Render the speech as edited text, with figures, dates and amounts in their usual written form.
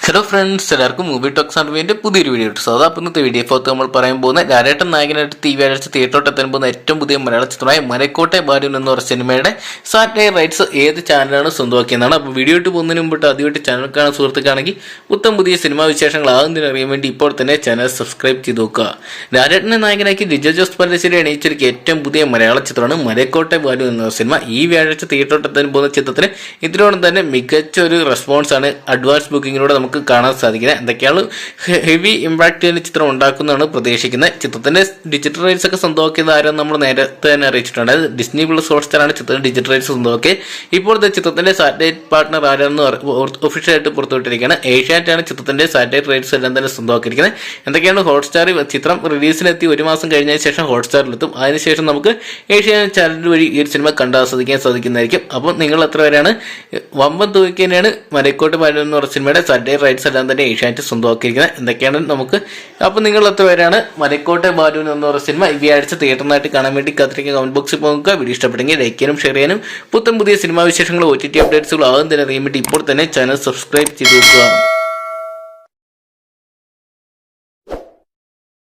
Hello friends, എല്ലാവർക്കും movie talks and പുതിയൊരു video ഇട്ടു. സാധാ ഇന്നത്തെ വീഡിയോ ഭാഗത്ത് നമ്മൾ പറയാൻ പോകുന്ന ലാലേട്ടൻ നായകനായിട്ട് വ്യാഴാഴ്ച തിയേറ്ററോട്ട് എത്താൻ പോകുന്ന ഏറ്റവും പുതിയ മലയാള ചിത്രമായ മലക്കോട്ടെ ബാലൻ എന്ന് പറയുന്ന സിനിമയുടെ സാറ്റലൈറ്റ് റൈറ്റ്സ് ഏത് ചാനലാണ് സ്വന്തമാക്കിയെന്നാണ്. അപ്പോൾ വീഡിയോ ഇട്ട് പോകുന്നതിന് മുമ്പിട്ട് ആദ്യമായിട്ട് ചാനൽ കാണാൻ സുഹൃത്തുക്കാണെങ്കിൽ പുതിയ സിനിമാ വിശേഷങ്ങൾ ആകുന്നതിന് അറിയാൻ വേണ്ടി ഇപ്പോൾ തന്നെ ചാനൽ സബ്സ്ക്രൈബ് ചെയ്ത് നോക്കുക. ലാലേട്ടനെ നായകനാക്കി ലിജോ ജോസ് പല്ലിശ്ശേരി അണിയിച്ചൊരുക്കിയ ഏറ്റവും പുതിയ മലയാള ചിത്രമാണ് മലക്കോട്ടെ ബാലൻ എന്ന സിനിമ. ഈ വ്യാഴാഴ്ച തിയേറ്ററോട്ട് എത്താൻ പോകുന്ന ചിത്രത്തിന് ഇതിനോടൊപ്പം തന്നെ മികച്ച ഒരു റെസ്പോൺസാണ് അഡ്വാൻസ് ബുക്കിങ്ങിലൂടെ നമുക്ക് കാണാൻ സാധിക്കുന്നത്. എന്തൊക്കെയാണ് ഹെവി ഇമ്പാക്ട് ചെയ്യുന്ന ചിത്രം ഉണ്ടാക്കുന്നതാണ് പ്രതീക്ഷിക്കുന്നത്. ചിത്രത്തിന്റെ ഡിജിറ്റൽ റൈറ്റ്സ് ഒക്കെ സ്വന്തമാക്കിയത് ആരും നമ്മൾ നേരത്തെ തന്നെ അറിയിച്ചിട്ടുണ്ട്. ഡിസ്നി പ്ലസ് ഹോട്ട്സ്റ്റാറാണ് ചിത്രത്തിന്റെ ഡിജിറ്റൽ റൈറ്റ്സ് സ്വന്തമാക്കിയത്. ഇപ്പോഴത്തെ ചിത്രത്തിന്റെ സാറ്റലൈറ്റ് പാർട്ട്ണർ ആരാണെന്ന് ഒഫീഷ്യലായിട്ട് പുറത്തുവിട്ടിരിക്കുകയാണ്. ഏഷ്യാനെറ്റാണ് ചിത്രത്തിന്റെ സാറ്റലൈറ്റ് റൈറ്റ്സ് എല്ലാം തന്നെ സ്വന്തമാക്കിയിരിക്കുന്നത്. എന്തൊക്കെയാണ് ഹോട്ട്സ്റ്റാർ ചിത്രം റിലീസിലെത്തി 1 മാസം കഴിഞ്ഞതിന് ശേഷം ഹോട്ട്സ്റ്റാറിലെത്തും. അതിനുശേഷം നമുക്ക് ഏഷ്യാനെറ്റ് ചാനൽ വഴി ഈ ഒരു സിനിമ കണ്ടാസ്വദിക്കാൻ സാധിക്കുന്നതായിരിക്കും. അപ്പോൾ നിങ്ങൾ എത്ര പേരാണ് വമ്പൻ തുകയ്ക്ക് തന്നെയാണ് മലക്കോട്ടെ ബാലൻ എന്ന് പറഞ്ഞ സിനിമയുടെ സാറ്റലൈറ്റ് റൈറ്റ്സ് എല്ലാം തന്നെ ഏഷ്യാനെറ്റ് സ്വന്തമാക്കിയിരിക്കുന്നത്. എന്തൊക്കെയാണ് നമുക്ക് അപ്പോൾ നിങ്ങൾ എത്ര പേരാണ് മലക്കോട്ടെ ബാലൻ എന്ന് പറയുന്ന സിനിമ ഈ ആഴ്ച തിയേറ്ററിനായിട്ട് കാണാൻ വേണ്ടി കാത്തിരിക്കുക? കമന്റ് ബോക്സിൽ പോകുക. വീഡിയോ ഇഷ്ടപ്പെട്ടെങ്കിൽ ലൈക്ക് ചെയ്യാനും ഷെയർ ചെയ്യാനും പുതിയ സിനിമാ വിശേഷങ്ങൾ OTT അപ്ഡേറ്റ്സുകൾ ആകും തന്നെ അറിയാൻ വേണ്ടി ഇപ്പോൾ തന്നെ ചാനൽ സബ്സ്ക്രൈബ് ചെയ്ത് നോക്കുക.